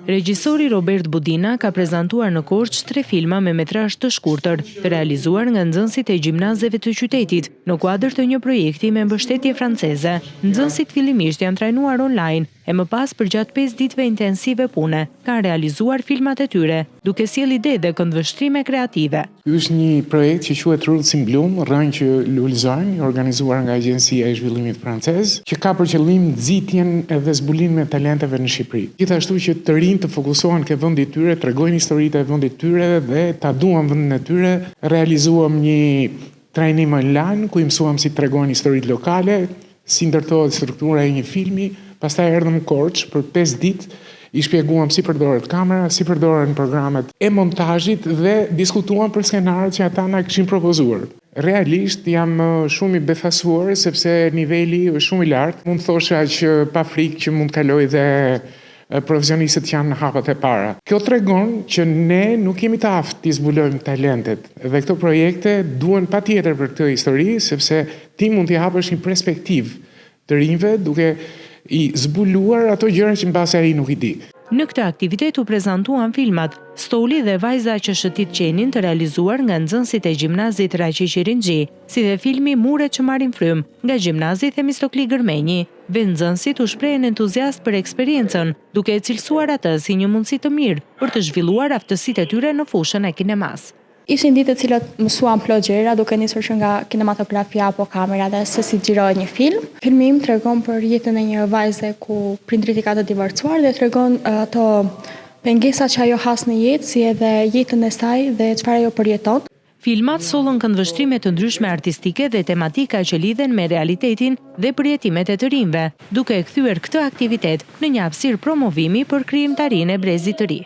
Regjisori Robert Budina ka prezantuar në Korçë 3 filma me metrazh të shkurtër, të realizuar nga nxënësit e gjimnazeve të qytetit, në kuadër të një projekti me mbështetje franceze. Nxënësit fillimisht janë trajnuar online, e më pas përgjatë 5 ditëve intensive pune, kanë realizuar filmat e tyre, duke sjellë ide dhe këndvështrime kreative. Ky është një projekt që quhet Roots in Bloom, rrënjë Lulzorn, organizuar nga Agjencia e Zhvillimit Francez, që ka për qëllim nxitjen dhe zbulimin e talenteve në Shqipëri. Gjithashtu që të rinjtë të fokusohen ke vendi i tyre, tregojnë historitë e vendit të tyre dhe ta duan vendin e tyre. Realizuam një trajnim online ku i mësuam si tregojnë historitë lokale, si ndërtohet struktura e një filmi. Pastaj erdhëm në Korçë për 5 ditë, i shpjeguam si përdoret kamera, si përdoren programet e montazhit dhe diskutuam për skenarët që ata na kishin propozuar. Realisht jam shumë i befasuar sepse niveli është shumë i lartë. Mund thosha që pa frikë që mund kaloj dhe profesionistët që janë në hapat e para. Kjo tregon që ne nuk jemi të aftë të zbulojmë talentet dhe këto projekte duhen patjetër për këtë histori, sepse ti mund t'i hapësh një perspektivë të rinjve duke i zbuluar ato gjëra që mbasi ai nuk i di. Në këtë aktivitet u prezantuan filmat Stoli dhe Vajza që shëtit qenin, të realizuar nga nxënësit e gjimnazit Raqi Qirinxhi, si dhe filmi Muret që marrin frym nga gjimnazi Themistokli Gërmenji. Nxënësit u shprehen entuziast për eksperiencën, duke e cilësuar atë si një mundësi të mirë për të zhvilluar aftësitë e tyre në fushën e kinemas. Ishin ditë të cilat mësuam plot gjëra, duke nisur që nga kinematografia apo kamera dhe se si xhirohet një film. Filmi im tregon për jetën e një vajze ku prindrit i ka të divorcuar dhe tregon ato pengesat që ajo has në jetë, si edhe jetën e saj dhe çfarë ajo përjeton. Filmat sollën këndvështrime të ndryshme artistike dhe tematika që lidhen me realitetin dhe përjetimet e të rinjve, duke e kthyer këtë aktivitet në një hapësirë promovimi për krijimtarinë e brezit të ri.